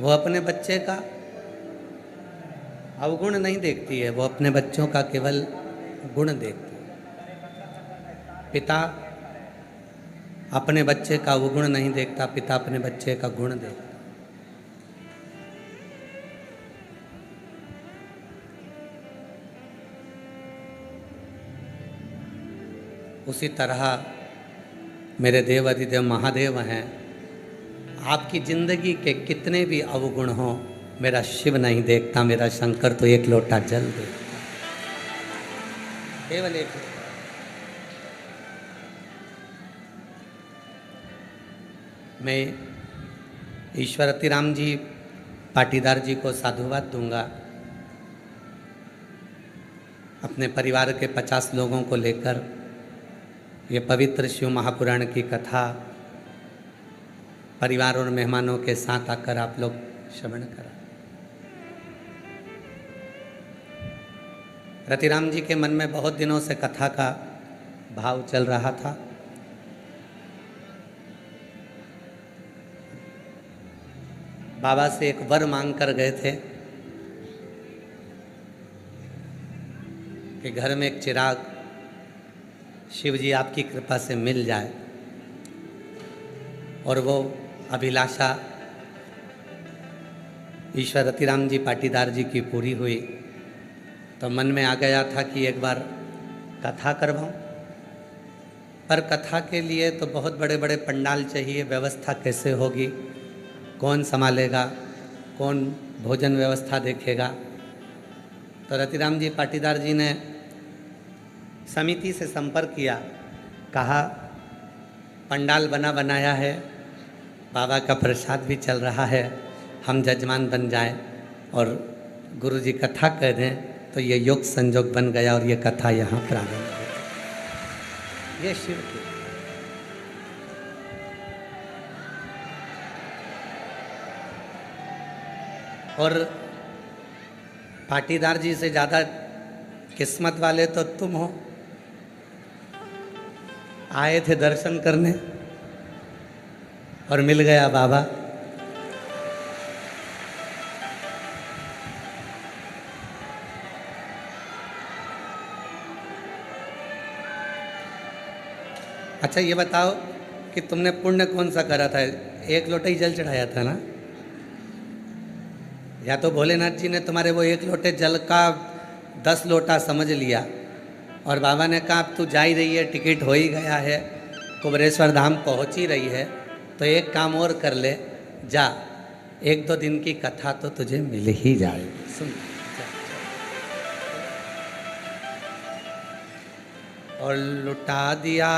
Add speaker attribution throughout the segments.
Speaker 1: वो अपने बच्चे का अवगुण नहीं देखती है, वो अपने बच्चों का केवल गुण देखती है। पिता अपने बच्चे का अवगुण नहीं देखता, पिता अपने बच्चे का गुण देखता। उसी तरह मेरे देव अधिदेव महादेव हैं, आपकी जिंदगी के कितने भी अवगुण हों, मेरा शिव नहीं देखता, मेरा शंकर तो एक लोटा जल देखता, केवल एक। मैं ईश्वर अतिराम जी पाटीदार जी को साधुवाद दूंगा। अपने परिवार के 50 लोगों को लेकर ये पवित्र शिव महापुराण की कथा परिवार और मेहमानों के साथ आकर आप लोग श्रवण करा। रतिराम जी के मन में बहुत दिनों से कथा का भाव चल रहा था। बाबा से एक वर मांग कर गए थे कि घर में एक चिराग शिव जी आपकी कृपा से मिल जाए, और वो अभिलाषा ईश्वर रतिराम जी पाटीदार जी की पूरी हुई। तो मन में आ गया था कि एक बार कथा करवाऊं, पर कथा के लिए तो बहुत बड़े बड़े पंडाल चाहिए, व्यवस्था कैसे होगी, कौन संभालेगा, कौन भोजन व्यवस्था देखेगा। तो रतिराम जी पाटीदार जी ने समिति से संपर्क किया, कहा पंडाल बना बनाया है, बाबा का प्रसाद भी चल रहा है, हम जजमान बन जाएं और गुरु जी कथा कह दें। तो ये योग संजोग बन गया और ये कथा यहाँ प्रारंभ हुई। ये शिव की और पाटीदार जी से ज़्यादा किस्मत वाले तो तुम हो। आए थे दर्शन करने और मिल गया बाबा। अच्छा ये बताओ कि तुमने पुण्य कौन सा करा था? एक लोटा ही जल चढ़ाया था ना? या तो भोलेनाथ जी ने तुम्हारे वो एक लोटे जल का 10 लोटा समझ लिया और बाबा ने कहा अब तू जा ही रही है, टिकट हो ही गया है, कुबरेश्वर धाम पहुंच ही रही है, तो एक काम और कर ले, जा 1-2 दिन की कथा तो तुझे मिल ही जाएगी। सुन और लुटा दिया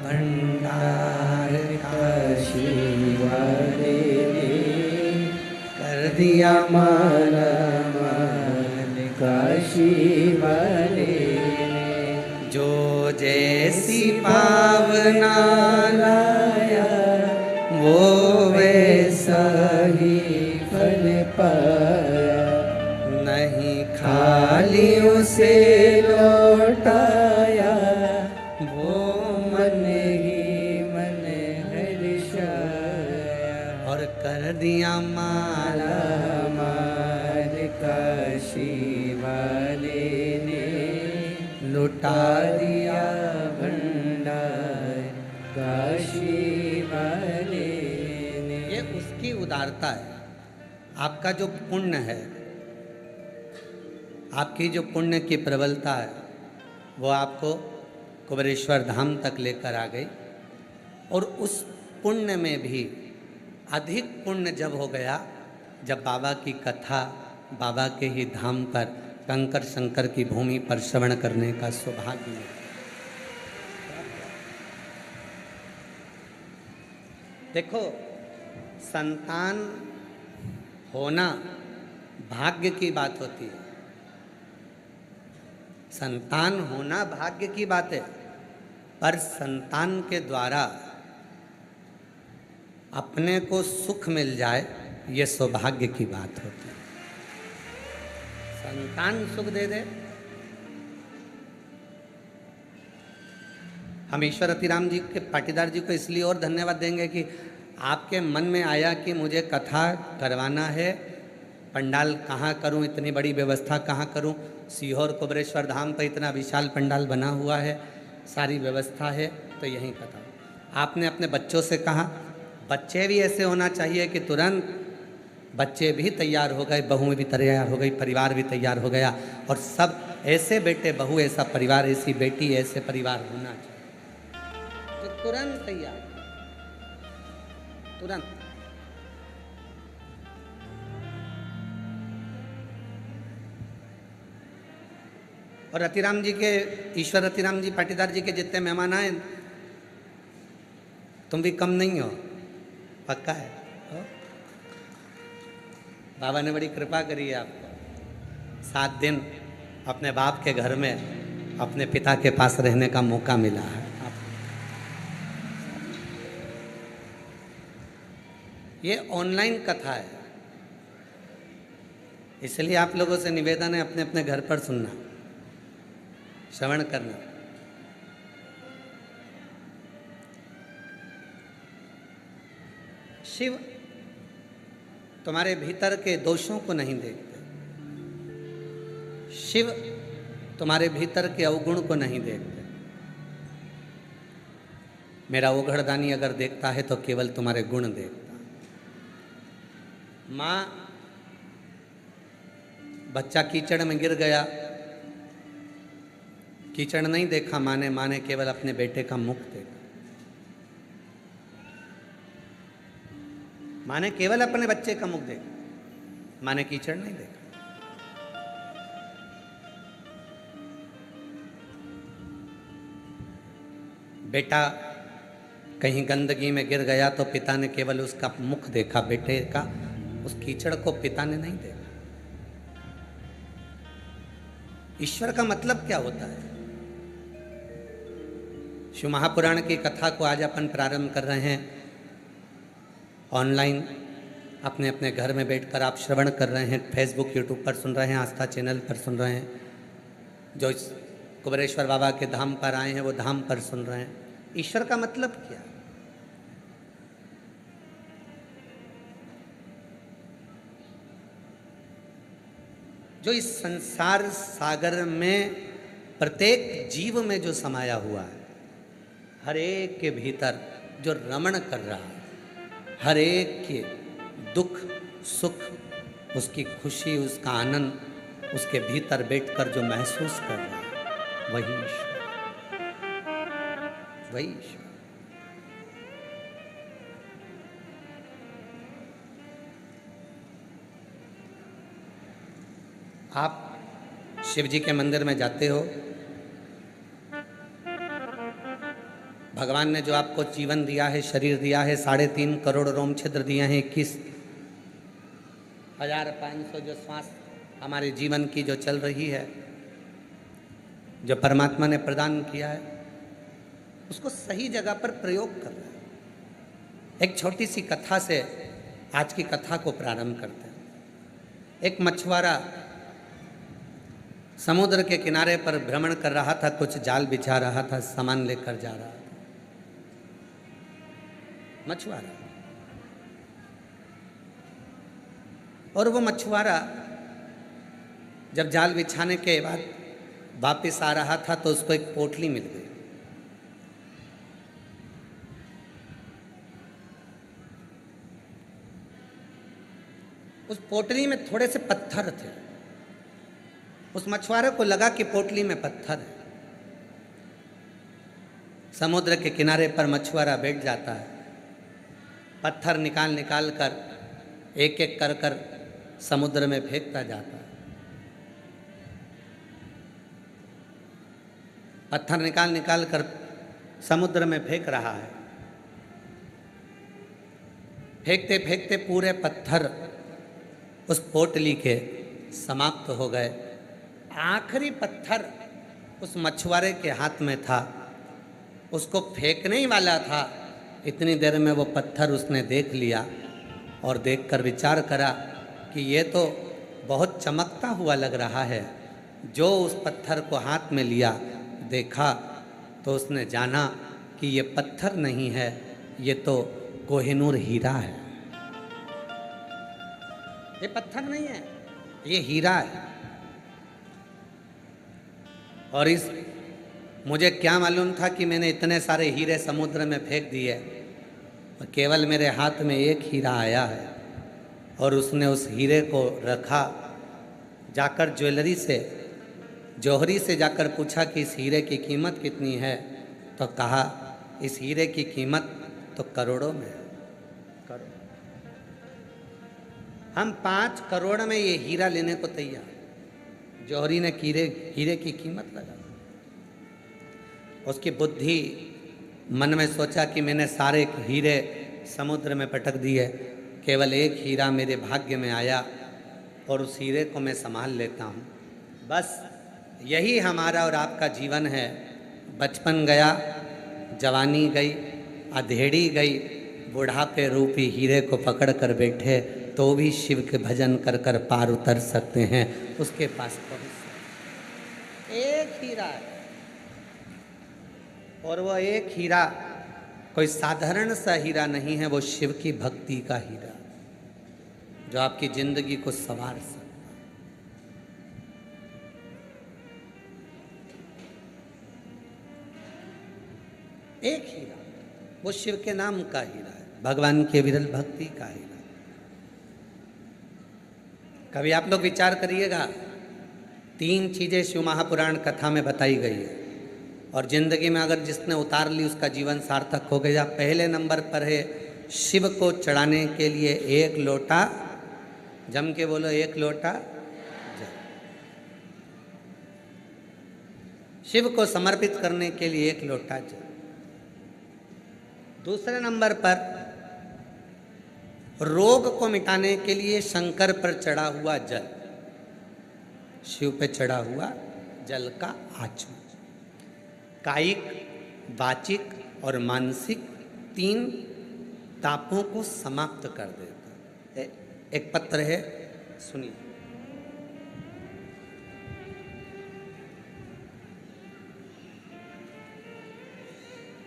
Speaker 1: भंडार का शिवाले ने, कर दिया माला मान का शिवाले ने, जो जैसी पावना लाया वो वैसा ही फल पाया, नहीं खाली उसे लौटाया, वो मन ही मन हर्षाया, और कर दिया माला माल का शिवाले ने, लुटा दिया भंडार का शिवाले ने। ये उसकी उदारता है। आपका जो पुण्य है, आपकी जो पुण्य की प्रबलता है, वो आपको कुबरेश्वर धाम तक लेकर आ गई। और उस पुण्य में भी अधिक पुण्य जब हो गया, जब बाबा की कथा बाबा के ही धाम पर कंकर शंकर की भूमि पर श्रवण करने का सौभाग्य मिला। देखो, संतान होना भाग्य की बात होती है, संतान होना भाग्य की बात है, पर संतान के द्वारा अपने को सुख मिल जाए ये सौभाग्य की बात होती है। संतान सुख दे दे। हम ईश्वर अतिराम जी के पाटीदार जी को इसलिए और धन्यवाद देंगे कि आपके मन में आया कि मुझे कथा करवाना है, पंडाल कहाँ करूं, इतनी बड़ी व्यवस्था कहाँ करूं, सीहोर कुबरेश्वर धाम पर इतना विशाल पंडाल बना हुआ है, सारी व्यवस्था है, तो यहीं कथा। आपने अपने बच्चों से कहा, बच्चे भी ऐसे होना चाहिए कि तुरंत बच्चे भी तैयार हो गए, बहू भी तैयार हो गई, परिवार भी तैयार हो गया, और सब ऐसे बेटे बहू, ऐसा परिवार, ऐसी बेटी, ऐसे परिवार होना चाहिए। तो तुरंत तैयार, तुरंत। और रतिराम जी के, ईश्वर रतिराम जी पाटीदार जी के जितने मेहमान आए, तुम भी कम नहीं हो, पक्का है हो? बाबा ने बड़ी कृपा करी है आपको। 7 दिन अपने बाप के घर में, अपने पिता के पास रहने का मौका मिला है आपको। ये ऑनलाइन कथा है, इसलिए आप लोगों से निवेदन है अपने अपने घर पर सुनना, श्रवण करना। शिव तुम्हारे भीतर के दोषों को नहीं देखते, शिव तुम्हारे भीतर के अवगुण को नहीं देखते। मेरा ओघड़दानी अगर देखता है तो केवल तुम्हारे गुण देखता। माँ, बच्चा कीचड़ में गिर गया, कीचड़ नहीं देखा माँ ने केवल अपने बेटे का मुख देखा। माँ ने केवल अपने बच्चे का मुख देखा, माँ ने कीचड़ नहीं देखा। बेटा कहीं गंदगी में गिर गया तो पिता ने केवल उसका मुख देखा बेटे का, उस कीचड़ को पिता ने नहीं देखा। ईश्वर का मतलब क्या होता है? शिव महापुराण की कथा को आज अपन प्रारंभ कर रहे हैं। ऑनलाइन अपने अपने घर में बैठकर आप श्रवण कर रहे हैं, फेसबुक यूट्यूब पर सुन रहे हैं, आस्था चैनल पर सुन रहे हैं, जो इस कुबरेश्वर बाबा के धाम पर आए हैं वो धाम पर सुन रहे हैं। ईश्वर का मतलब क्या? जो इस संसार सागर में प्रत्येक जीव में जो समाया हुआ है, हर एक के भीतर जो रमण कर रहा है, हर एक के दुख सुख, उसकी खुशी, उसका आनंद उसके भीतर बैठकर जो महसूस कर रहा है, वही ईश्वर, वही ईश्वर। आप शिव जी के मंदिर में जाते हो, भगवान ने जो आपको जीवन दिया है, शरीर दिया है, 3.5 करोड़ रोम छिद्र दिए हैं, 21,500 जो श्वास हमारे जीवन की जो चल रही है, जो परमात्मा ने प्रदान किया है, उसको सही जगह पर प्रयोग कर रहे हैं। एक छोटी सी कथा से आज की कथा को प्रारंभ करते हैं। एक मछुआरा समुद्र के किनारे पर भ्रमण कर रहा था, कुछ जाल बिछा रहा था, सामान लेकर जा रहा था। मछुआरा, और वो मछुआरा जब जाल बिछाने के बाद वापस आ रहा था तो उसको एक पोटली मिल गई। उस पोटली में थोड़े से पत्थर थे। उस मछुआरे को लगा कि पोटली में पत्थर है। समुद्र के किनारे पर मछुआरा बैठ जाता है, पत्थर निकाल निकाल कर एक एक कर कर समुद्र में फेंकता जाता है। पत्थर निकाल निकाल कर समुद्र में फेंक रहा है। फेंकते फेंकते पूरे पत्थर उस पोटली के समाप्त हो गए। आखिरी पत्थर उस मछुआरे के हाथ में था, उसको फेंकने ही वाला था। इतनी देर में वो पत्थर उसने देख लिया और देखकर विचार करा कि ये तो बहुत चमकता हुआ लग रहा है। जो उस पत्थर को हाथ में लिया, देखा तो उसने जाना कि ये पत्थर नहीं है, ये तो कोहिनूर हीरा है। ये पत्थर नहीं है, ये हीरा है। और इस मुझे क्या मालूम था कि मैंने इतने सारे हीरे समुद्र में फेंक दिए और केवल मेरे हाथ में एक हीरा आया है। और उसने उस हीरे को रखा, जाकर जौहरी से जाकर पूछा कि इस हीरे की कीमत कितनी है, तो कहा इस हीरे की कीमत तो करोड़ों में है। करोड़। हम 5 करोड़ में ये हीरा लेने को तैयार। जौहरी ने हीरे की कीमत लगा। उसकी बुद्धि मन में सोचा कि मैंने सारे हीरे समुद्र में पटक दिए, केवल एक हीरा मेरे भाग्य में आया और उस हीरे को मैं संभाल लेता हूँ। बस यही हमारा और आपका जीवन है। बचपन गया, जवानी गई, अधेड़ी गई, बुढ़ापे रूपी हीरे को पकड़ कर बैठे तो भी शिव के भजन कर कर पार उतर सकते हैं, उसके पास पहुँच सकते। एक हीरा है और वो एक हीरा कोई साधारण सा हीरा नहीं है, वो शिव की भक्ति का हीरा जो आपकी जिंदगी को संवार सकता। एक हीरा, वो शिव के नाम का हीरा है, भगवान के विरल भक्ति का हीरा। कभी आप लोग विचार करिएगा, 3 चीजें शिव महापुराण कथा में बताई गई है और जिंदगी में अगर जिसने उतार ली उसका जीवन सार्थक हो गया। पहले नंबर पर है शिव को चढ़ाने के लिए 1 लोटा, जम के बोलो 1 लोटा जल। शिव को समर्पित करने के लिए 1 लोटा जल। दूसरे नंबर पर रोग को मिटाने के लिए शंकर पर चढ़ा हुआ जल, शिव पे चढ़ा हुआ जल का आचमन कायिक, वाचिक और मानसिक 3 तापों को समाप्त कर देता है। एक पत्र है, सुनिए।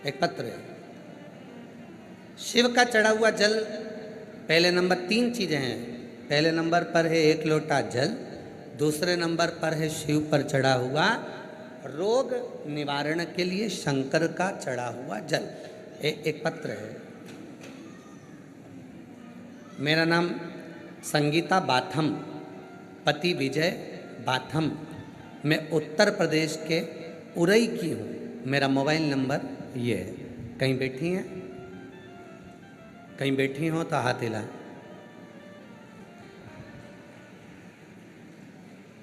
Speaker 1: एक पत्र है, शिव का चढ़ा हुआ जल। पहले नंबर 3 चीजें हैं। पहले नंबर पर है 1 लोटा जल, दूसरे नंबर पर है शिव पर चढ़ा हुआ रोग निवारण के लिए शंकर का चढ़ा हुआ जल। एक पत्र है। मेरा नाम संगीता बाथम, पति विजय बाथम। मैं उत्तर प्रदेश के उरई की हूँ। मेरा मोबाइल नंबर ये है। कहीं बैठी हैं? कहीं बैठी हो तो हाथ हिलाएं।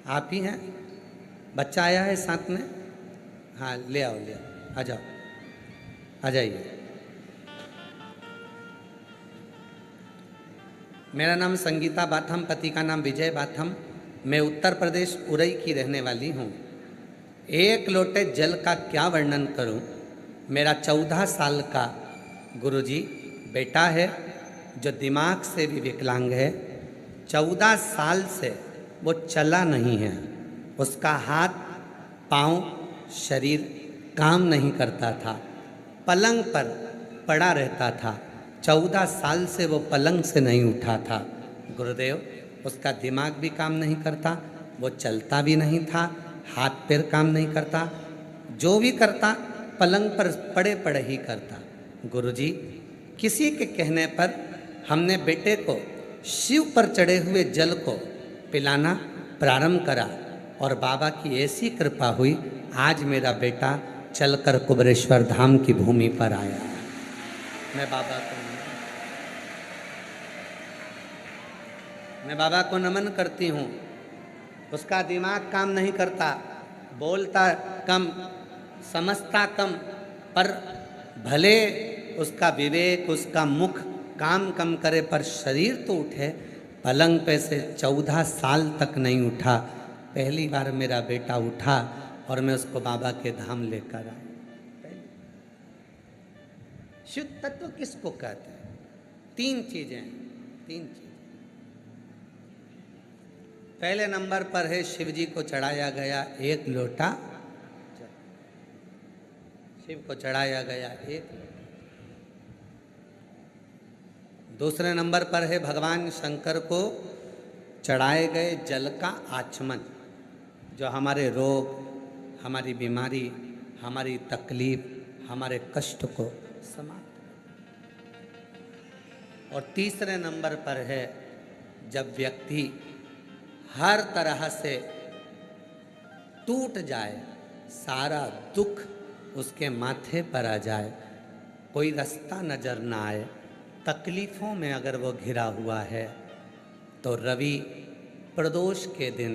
Speaker 1: आप ही हैं? बच्चा आया है साथ में? हाँ, ले आओ, आ जाओ, आ जाइए। मेरा नाम संगीता बाथम, पति का नाम विजय बाथम। मैं उत्तर प्रदेश उरई की रहने वाली हूँ। 1 लोटे जल का क्या वर्णन करूँ। मेरा 14 साल का गुरुजी बेटा है जो दिमाग से भी विकलांग है। 14 साल से वो चला नहीं है। उसका हाथ, पाँव, शरीर काम नहीं करता था, पलंग पर पड़ा रहता था। 14 साल से वो पलंग से नहीं उठा था। गुरुदेव, उसका दिमाग भी काम नहीं करता, वो चलता भी नहीं था, हाथ पैर काम नहीं करता, जो भी करता पलंग पर पड़े पड़े ही करता। गुरुजी, किसी के कहने पर हमने बेटे को शिव पर चढ़े हुए जल को पिलाना प्रारंभ करा और बाबा की ऐसी कृपा हुई, आज मेरा बेटा चलकर कुबरेश्वर धाम की भूमि पर आया। मैं बाबा को नमन करती हूँ। उसका दिमाग काम नहीं करता, बोलता कम, समझता कम, पर भले उसका विवेक, उसका मुख काम कम करे पर शरीर तो उठे। पलंग पे से 14 साल तक नहीं उठा। पहली बार मेरा बेटा उठा और मैं उसको बाबा के धाम लेकर आया। शुद्ध तत्व किसको कहते हैं? 3 चीजें, 3 चीजें। पहले नंबर पर है शिव जी को चढ़ाया गया 1 लोटा। शिव को चढ़ाया गया 1 लोटा। दूसरे नंबर पर है भगवान शंकर को चढ़ाए गए जल का आचमन, जो हमारे रोग, हमारी बीमारी, हमारी तकलीफ, हमारे कष्ट को समाप्त। और तीसरे नंबर पर है जब व्यक्ति हर तरह से टूट जाए, सारा दुख उसके माथे पर आ जाए, कोई रास्ता नजर ना आए, तकलीफ़ों में अगर वो घिरा हुआ है, तो रवि प्रदोष के दिन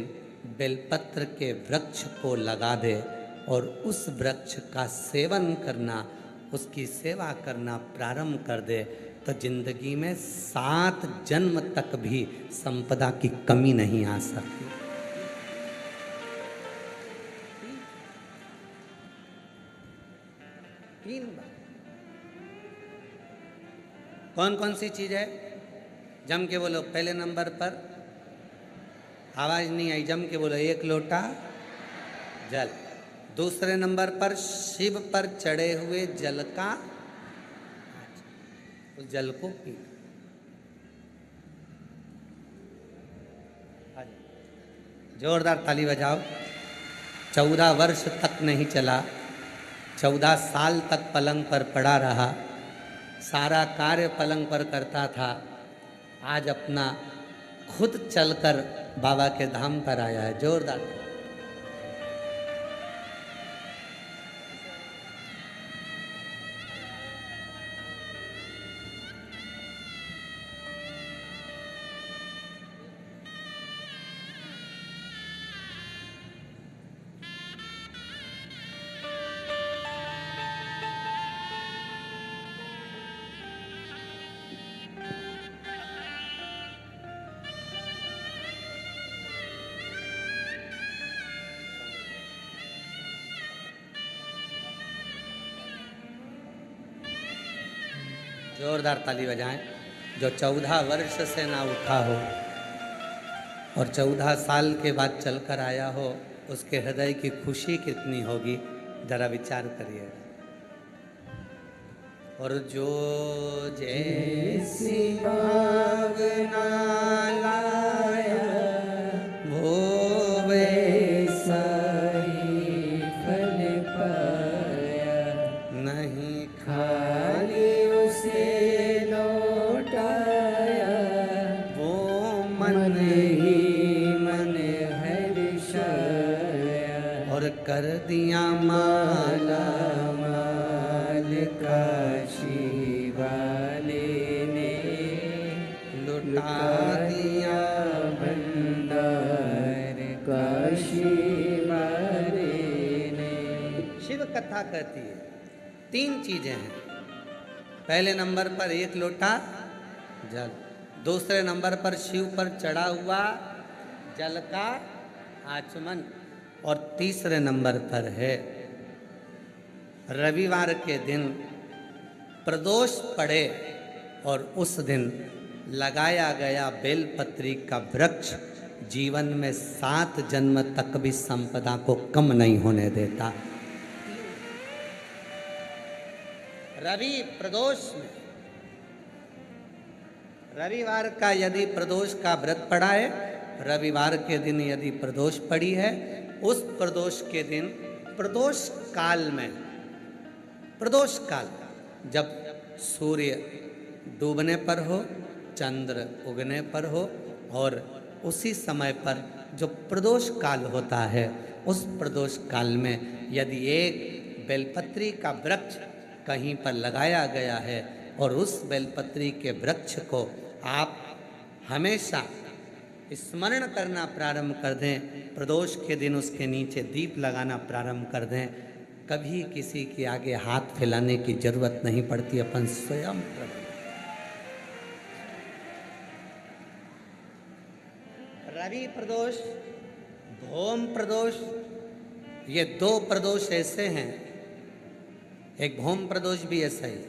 Speaker 1: बेलपत्र के वृक्ष को लगा दे और उस वृक्ष का सेवन करना, उसकी सेवा करना प्रारंभ कर दे, तो जिंदगी में 7 जन्म तक भी संपदा की कमी नहीं आ सकती। तीन बार। कौन कौन सी चीज है? जम के बोलो। पहले नंबर पर आवाज नहीं आई, जम के बोलो। 1 लोटा जल। दूसरे नंबर पर शिव पर चढ़े हुए जल का, उस जल को पी। जोरदार ताली बजाओ। 14 वर्ष तक नहीं चला, 14 साल तक पलंग पर पड़ा रहा, सारा कार्य पलंग पर करता था। आज अपना खुद चलकर बाबा के धाम पर आया है। जोरदार। जोरदार ताली बजाएं। जो 14 वर्ष से ना उठा हो और 14 साल के बाद चलकर आया हो, उसके हृदय की खुशी कितनी होगी, जरा विचार करिए। और जो जैसी भावना लाया वो वैसा ही फल पाया, नहीं खाली उसे लौटाया, वो मन ही मन हर्षाया, और कर दिया माला माल काशी वाले ने, लुटा दिया भंडार काशी वाले ने। शिव कथा कहती है 3 चीजें हैं। पहले नंबर पर 1 लोटा जल, दूसरे नंबर पर शिव पर चढ़ा हुआ जल का आचमन, और तीसरे नंबर पर है रविवार के दिन प्रदोष पड़े और उस दिन लगाया गया बेलपत्री का वृक्ष जीवन में 7 जन्म तक भी संपदा को कम नहीं होने देता। रवि प्रदोष में, रविवार का यदि प्रदोष का व्रत पड़ा है, रविवार के दिन यदि प्रदोष पड़ी है, उस प्रदोष के दिन प्रदोष काल में, प्रदोष काल जब सूर्य डूबने पर हो, चंद्र उगने पर हो, और उसी समय पर जो प्रदोष काल होता है, उस प्रदोष काल में यदि एक बेलपत्री का वृक्ष कहीं पर लगाया गया है और उस बेलपत्री के वृक्ष को आप हमेशा स्मरण करना प्रारंभ कर दें, प्रदोष के दिन उसके नीचे दीप लगाना प्रारंभ कर दें, कभी किसी के आगे हाथ फैलाने की जरूरत नहीं पड़ती, अपन स्वयं रवि प्रदोष, भौम प्रदोष, ये 2 प्रदोष ऐसे हैं। एक भौम प्रदोष भी ऐसा ही।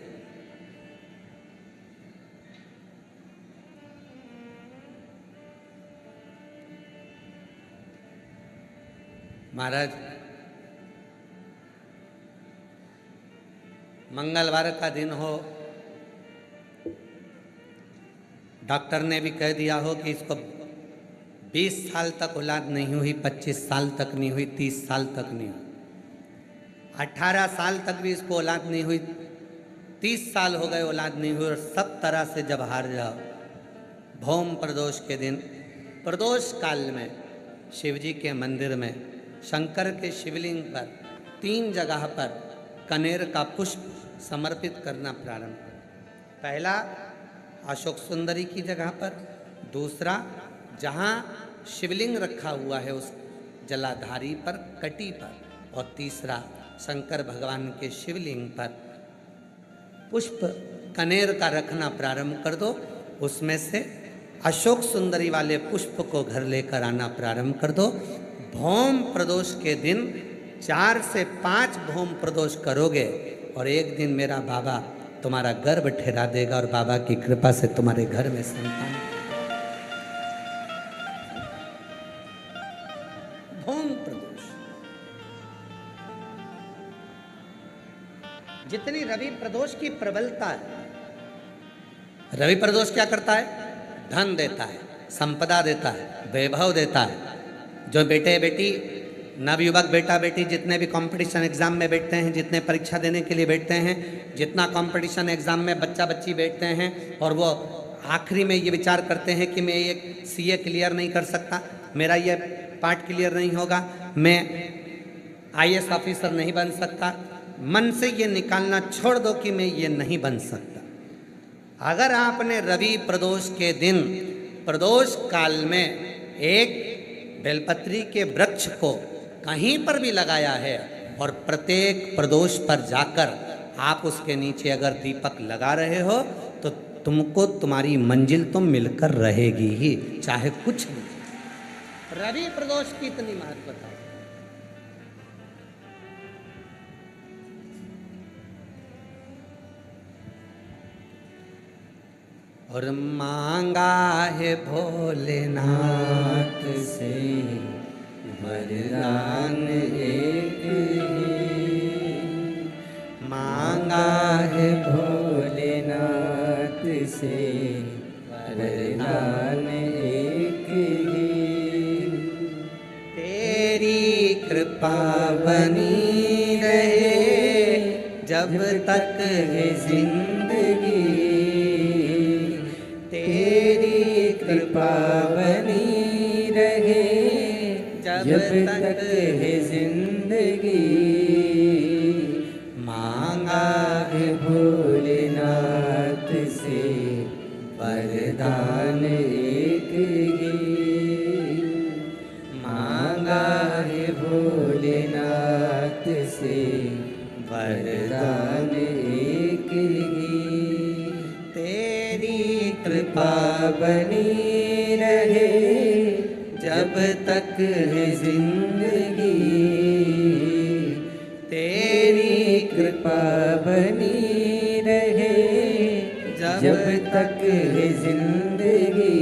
Speaker 1: महाराज मंगलवार का दिन हो, डॉक्टर ने भी कह दिया हो कि इसको 20 साल तक औलाद नहीं हुई, 25 साल तक नहीं हुई, 30 साल तक नहीं हुई, 18 साल तक भी इसको औलाद नहीं हुई, 30 साल हो गए औलाद नहीं हुई, और सब तरह से जब हार जाओ, भौम प्रदोष के दिन, प्रदोष काल में शिव जी के मंदिर में शंकर के शिवलिंग पर 3 जगह पर कनेर का पुष्प समर्पित करना प्रारंभ करें। पहला अशोक सुंदरी की जगह पर, दूसरा जहाँ शिवलिंग रखा हुआ है उस जलाधारी पर, कटी पर, और तीसरा शंकर भगवान के शिवलिंग पर पुष्प कनेर का रखना प्रारंभ कर दो। उसमें से अशोक सुंदरी वाले पुष्प को घर लेकर आना प्रारंभ कर दो। भौम प्रदोष के दिन 4 से 5 भौम प्रदोष करोगे और एक दिन मेरा बाबा तुम्हारा गर्भ ठहरा देगा और बाबा की कृपा से तुम्हारे घर में संतान। भौम प्रदोष जितनी रवि प्रदोष की प्रबलता है, रवि प्रदोष क्या करता है? धन देता है, संपदा देता है, वैभव देता है। जो बेटे बेटी, नवयुवक बेटा बेटी जितने भी कंपटीशन एग्जाम में बैठते हैं, जितने परीक्षा देने के लिए बैठते हैं, जितना कंपटीशन एग्जाम में बच्चा बच्ची बैठते हैं और वो आखिरी में ये विचार करते हैं कि मैं ये सीए क्लियर नहीं कर सकता, मेरा ये पार्ट क्लियर नहीं होगा, मैं आईएएस ऑफिसर नहीं बन सकता, मन से ये निकालना छोड़ दो कि मैं ये नहीं बन सकता। अगर आपने रवि प्रदोष के दिन प्रदोष काल में एक बेलपत्री के वृक्ष को कहीं पर भी लगाया है और प्रत्येक प्रदोष पर जाकर आप उसके नीचे अगर दीपक लगा रहे हो तो तुमको तुम्हारी मंजिल तो मिलकर रहेगी ही, चाहे कुछ भी। रवि प्रदोष की इतनी महत्वता। और मांगा है भोलेनाथ से वरदान एक ही, मांगा है भोलेनाथ से वरदान एक ही, तेरी कृपा बनी रहे जब तक है जिंदगी, तेरी कृपा बनी रहे जब तक है जिंदगी, मांगा है भोलेनाथ से वरदान एक ही, मांगा है भोलेनाथ से वरदान एक ही, तेरी कृपा बनी रहे जब तक है जिंदगी, तेरी कृपा बनी रहे जब तक है जिंदगी,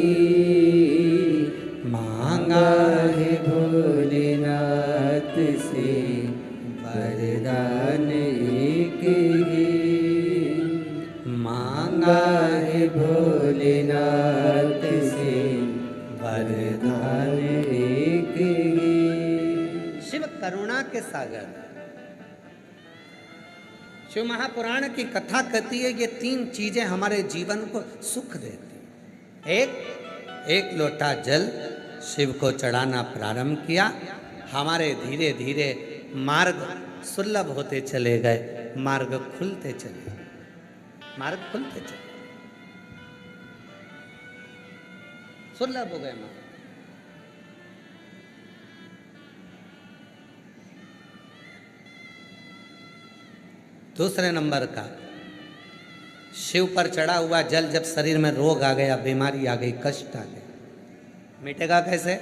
Speaker 1: मांगा है भोलेनाथ से वरदान एक ही, मांगा है भोलेनाथ से वरदान एक ही। शिव करुणा के सागर। शिव महापुराण की कथा कहती है ये 3 चीजें हमारे जीवन को सुख देती। एक लोटा जल शिव को चढ़ाना प्रारंभ किया, हमारे धीरे धीरे मार्ग सुलभ होते चले गए, मार्ग खुलते चले गए, मार्ग खुलते चले, सुलभ हो गए मार्ग। दूसरे नंबर का, शिव पर चढ़ा हुआ जल जब शरीर में रोग आ गया, बीमारी आ गई, कष्ट आ गया, मिटेगा कैसे?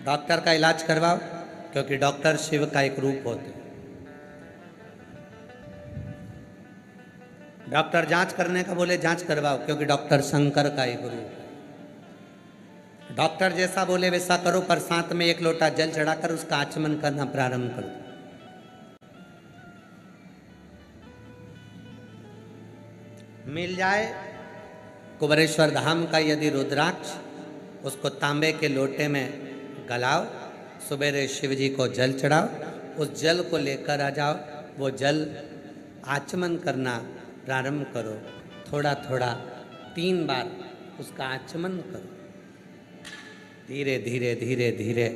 Speaker 1: डॉक्टर का इलाज करवाओ, क्योंकि डॉक्टर शिव का एक रूप होते हैं। डॉक्टर जांच करने का बोले जांच करवाओ, क्योंकि डॉक्टर शंकर का एक रूप है। डॉक्टर जैसा बोले वैसा करो, पर साथ में 1 लोटा जल चढ़ाकर उसका आचमन करना प्रारंभ करो। मिल जाए कुबेरेश्वर धाम का यदि रुद्राक्ष, उसको तांबे के लोटे में गलाओ, सवेरे शिव जी को जल चढ़ाओ, उस जल को लेकर आ जाओ, वो जल आचमन करना प्रारंभ करो, थोड़ा थोड़ा 3 बार उसका आचमन करो। धीरे धीरे धीरे धीरे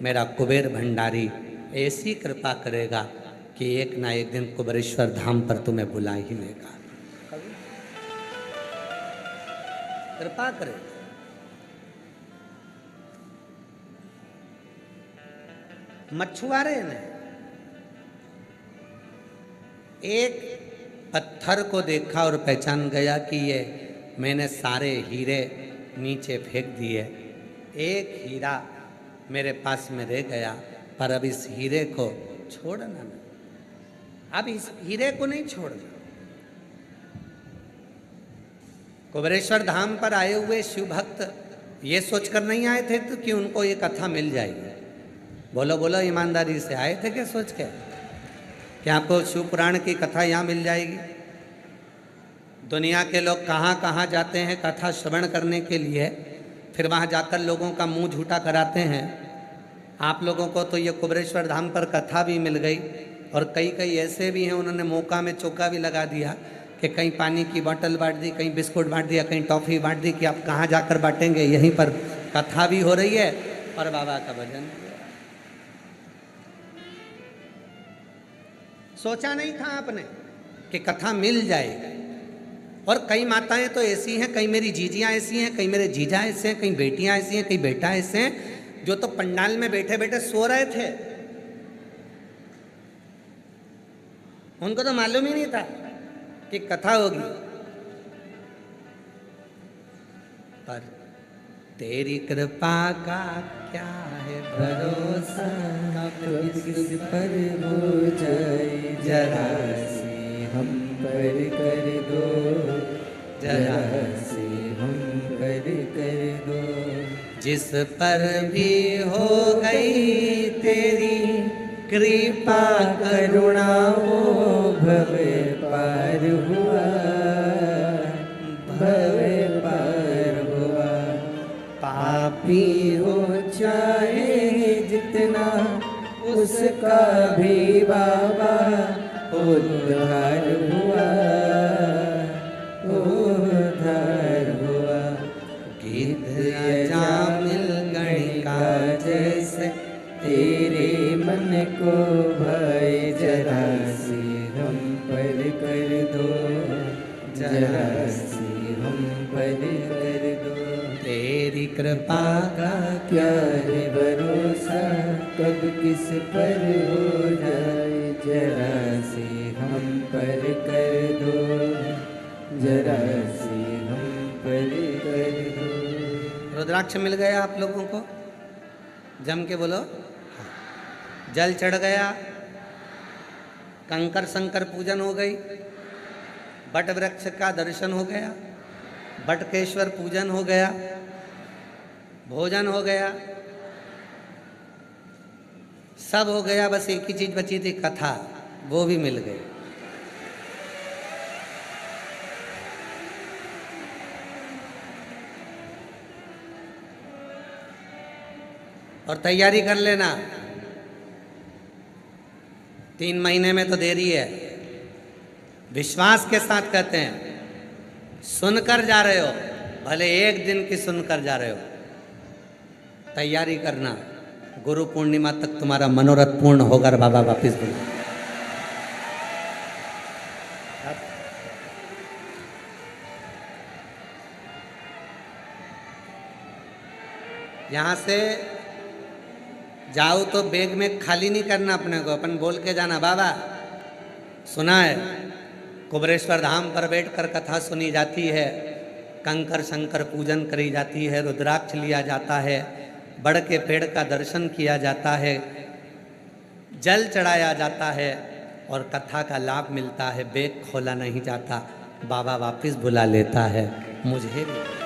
Speaker 1: मेरा कुबेर भंडारी ऐसी कृपा करेगा कि एक ना एक दिन कुबेरेश्वर धाम पर तुम्हें बुला ही लेगा, कृपा करेगा। मछुआरे ने एक पत्थर को देखा और पहचान गया कि ये मैंने सारे हीरे नीचे फेंक दिए, एक हीरा मेरे पास में रह गया, पर अब इस हीरे को छोड़ना नहीं, अब इस हीरे को नहीं छोड़ना। कुबेरेश्वर धाम पर आए हुए शिव भक्त ये सोचकर नहीं आए थे तो कि उनको ये कथा मिल जाएगी। बोलो बोलो, ईमानदारी से आए थे क्या सोच के कि आपको शिव पुराण की कथा यहाँ मिल जाएगी? दुनिया के लोग कहाँ कहाँ जाते हैं कथा श्रवण करने के लिए, फिर वहाँ जाकर लोगों का मुंह झूठा कराते हैं। आप लोगों को तो ये कुबेरेश्वर धाम पर कथा भी मिल गई, और कई कई ऐसे भी हैं उन्होंने मौका में चौका भी लगा दिया कि कहीं पानी की बोतल बांट दी, कहीं बिस्कुट बांट दिया, कहीं टॉफ़ी बांट दी कि आप कहाँ जाकर बांटेंगे, यहीं पर कथा भी हो रही है और बाबा का भजन। सोचा नहीं था आपने कि कथा मिल जाएगी। और कई माताएं तो ऐसी हैं, कई मेरी जीजियाँ ऐसी हैं, कई मेरे जीजा ऐसे हैं, कई बेटियाँ ऐसी हैं, कई बेटा ऐसे हैं, जो तो पंडाल में बैठे बैठे सो रहे थे, उनको तो मालूम ही नहीं था कि कथा होगी। पर तेरी कृपा का क्या है भरोसा,
Speaker 2: किस पर हो जाए जरा से हम पर कर दो, जरा से हम पर कर दो।
Speaker 1: जिस पर भी हो गई तेरी कृपा
Speaker 2: करुणा वो भव पार हुआ, भव पार हुआ। पापी हो चाहे जितना उसका भी बाबा उद्धार हुआ, उद्धार हुआ।
Speaker 1: गिद्ध अजामिल गणिका
Speaker 2: जैसे तेरे मन को भाई जरा से हम पर कर दो, जरा से हम पर कर दो।
Speaker 1: तेरी कृपा
Speaker 2: का क्या है भरोसा, कब किस पर हो जाए जरा से हम पर कर दो, जरा से हम पर कर दो।
Speaker 1: रुद्राक्ष मिल गया आप लोगों को? जम के बोलो। जल चढ़ गया, कंकर शंकर पूजन हो गई, बट वृक्ष का दर्शन हो गया, बटकेश्वर पूजन हो गया, भोजन हो गया, सब हो गया। बस एक ही चीज बची थी, कथा, वो भी मिल गई। और तैयारी कर लेना, 3 महीने में तो देरी है। विश्वास के साथ कहते हैं, सुनकर जा रहे हो, भले एक दिन की सुनकर जा रहे हो, तैयारी करना, गुरु पूर्णिमा तक तुम्हारा मनोरथ पूर्ण होगा। बाबा वापिस बोलो। यहाँ से जाओ तो बैग में खाली नहीं करना अपने को, अपन बोल के जाना, बाबा सुना है कुबेरेश्वर धाम पर बैठकर कथा सुनी जाती है, कंकर शंकर पूजन करी जाती है, रुद्राक्ष लिया जाता है, बड़ के पेड़ का दर्शन किया जाता है, जल चढ़ाया जाता है और कथा का लाभ मिलता है। बैग खोला नहीं जाता, बाबा वापस बुला लेता है मुझे भी।